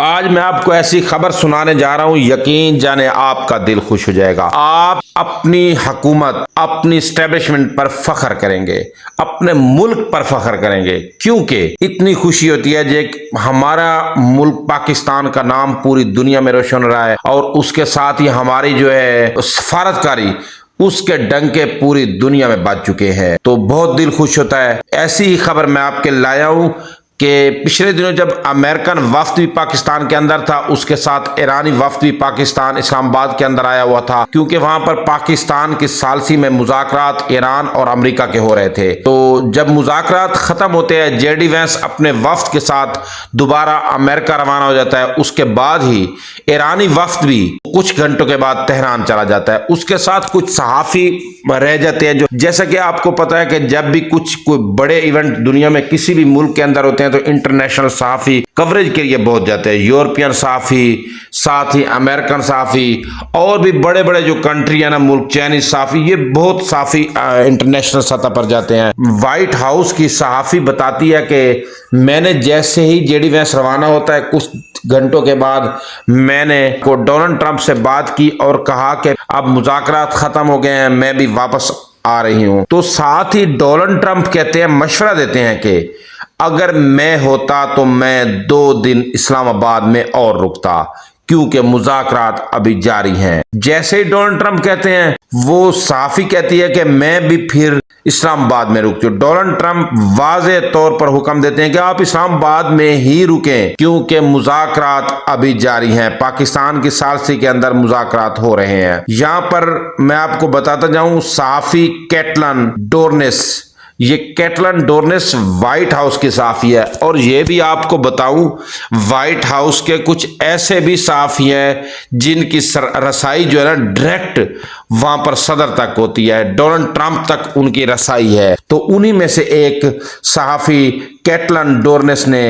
آج میں آپ کو ایسی خبر سنانے جا رہا ہوں، یقین جانے آپ کا دل خوش ہو جائے گا۔ آپ اپنی حکومت، اپنی اسٹیبلشمنٹ پر فخر کریں گے، اپنے ملک پر فخر کریں گے، کیونکہ اتنی خوشی ہوتی ہے کہ ہمارا ملک پاکستان کا نام پوری دنیا میں روشن ہو رہا ہے، اور اس کے ساتھ ہی ہماری جو ہے سفارتکاری، اس کے ڈنکے پوری دنیا میں بج چکے ہیں، تو بہت دل خوش ہوتا ہے۔ ایسی ہی خبر میں آپ کے لایا ہوں کہ پچھلے دنوں جب امریکن وفد بھی پاکستان کے اندر تھا، اس کے ساتھ ایرانی وفد بھی پاکستان اسلام آباد کے اندر آیا ہوا تھا، کیونکہ وہاں پر پاکستان کی ثالثی میں مذاکرات ایران اور امریکہ کے ہو رہے تھے۔ تو جب مذاکرات ختم ہوتے ہیں، جے ڈی وینس اپنے وفد کے ساتھ دوبارہ امریکہ روانہ ہو جاتا ہے، اس کے بعد ہی ایرانی وفد بھی کچھ گھنٹوں کے بعد تہران چلا جاتا ہے، اس کے ساتھ کچھ صحافی رہ جاتے ہیں، جو جیسا کہ آپ کو پتا ہے کہ جب بھی کوئی بڑے ایونٹ دنیا میں کسی بھی ملک کے اندر ہوتے ہیں تو انٹرنیشنل صحافی کوریج کے لیے بہت جاتے ہیں، یورپین صحافی، ساتھ ہی امریکن صحافی، اور بھی بڑے بڑے جو کنٹری ہیں نا ملک، چائنیز صحافی، یہ بہت صحافی انٹرنیشنل سطح پر جاتے ہیں۔ وائٹ ہاؤس کی صحافی بتاتی ہے کہ میں نے جیسے ہی جے ڈی وینس روانہ ہوتا ہے، کچھ گھنٹوں کے بعد میں نے ڈونلڈ ٹرمپ سے بات کی اور کہا کہ اب مذاکرات ختم ہو گئے ہیں، میں بھی واپس آ رہی ہوں۔ تو ساتھ ہی ڈونلڈ ٹرمپ کہتے ہیں، مشورہ دیتے ہیں کہ اگر میں ہوتا تو میں 2 دن اسلام آباد میں اور رکتا، کیونکہ مذاکرات ابھی جاری ہیں۔ جیسے ہی ڈونلڈ ٹرمپ کہتے ہیں، وہ صحافی کہتی ہے کہ میں بھی پھر اسلام آباد میں رکتی ہوں۔ ڈونلڈ ٹرمپ واضح طور پر حکم دیتے ہیں کہ آپ اسلام آباد میں ہی رکیں، کیونکہ مذاکرات ابھی جاری ہیں، پاکستان کی ثالثی کے اندر مذاکرات ہو رہے ہیں۔ یہاں پر میں آپ کو بتاتا جاؤں، صحافی کیٹلن ڈورنس، یہ کیٹلن ڈورنس وائٹ ہاؤس کی صحافی ہے، اور یہ بھی آپ کو بتاؤں وائٹ ہاؤس کے کچھ ایسے بھی صحافی ہیں جن کی رسائی جو ہے نا ڈائریکٹ وہاں پر صدر تک ہوتی ہے، ڈونلڈ ٹرمپ تک ان کی رسائی ہے۔ تو انہی میں سے ایک صحافی کیٹلن ڈورنس نے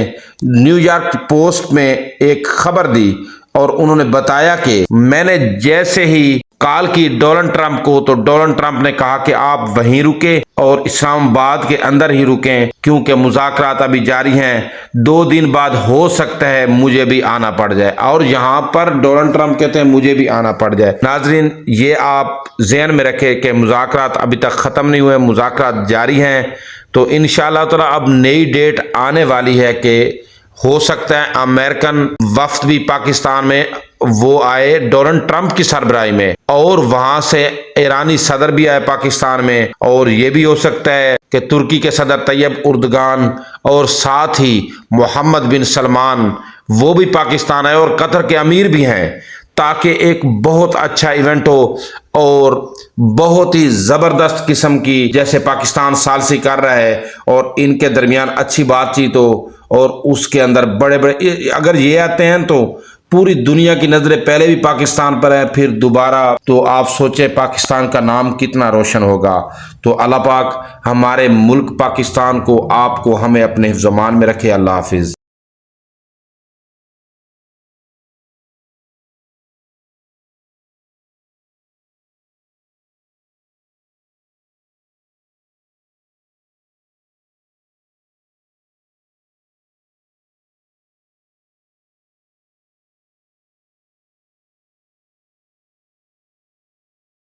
نیو یارک پوسٹ میں ایک خبر دی، اور انہوں نے بتایا کہ میں نے جیسے ہی کال کی ڈونلڈ ٹرمپ کو، تو ڈونلڈ ٹرمپ نے کہا کہ آپ وہیں رکیں اور اسلام آباد کے اندر ہی رکیں، کیونکہ مذاکرات ابھی جاری ہیں، 2 دن بعد ہو سکتا ہے مجھے بھی آنا پڑ جائے۔ اور یہاں پر ڈونلڈ ٹرمپ کہتے ہیں مجھے بھی آنا پڑ جائے۔ ناظرین، یہ آپ ذہن میں رکھیں کہ مذاکرات ابھی تک ختم نہیں ہوئے، مذاکرات جاری ہیں، تو انشاءاللہ تعالی اب نئی ڈیٹ آنے والی ہے کہ ہو سکتا ہے امریکن وفد بھی پاکستان میں وہ آئے ڈونلڈ ٹرمپ کی سربراہی میں، اور وہاں سے ایرانی صدر بھی آئے پاکستان میں، اور یہ بھی ہو سکتا ہے کہ ترکی کے صدر طیب اردگان اور ساتھ ہی محمد بن سلمان وہ بھی پاکستان آئے، اور قطر کے امیر بھی ہیں، تاکہ ایک بہت اچھا ایونٹ ہو اور بہت ہی زبردست قسم کی، جیسے پاکستان ثالثی کر رہا ہے اور ان کے درمیان اچھی بات چیت ہو، اور اس کے اندر بڑے بڑے اگر یہ آتے ہیں تو پوری دنیا کی نظریں پہلے بھی پاکستان پر ہے، پھر دوبارہ تو آپ سوچیں پاکستان کا نام کتنا روشن ہوگا۔ تو اللہ پاک ہمارے ملک پاکستان کو، آپ کو، ہمیں اپنے حفظ و امان میں رکھے۔ اللہ حافظ۔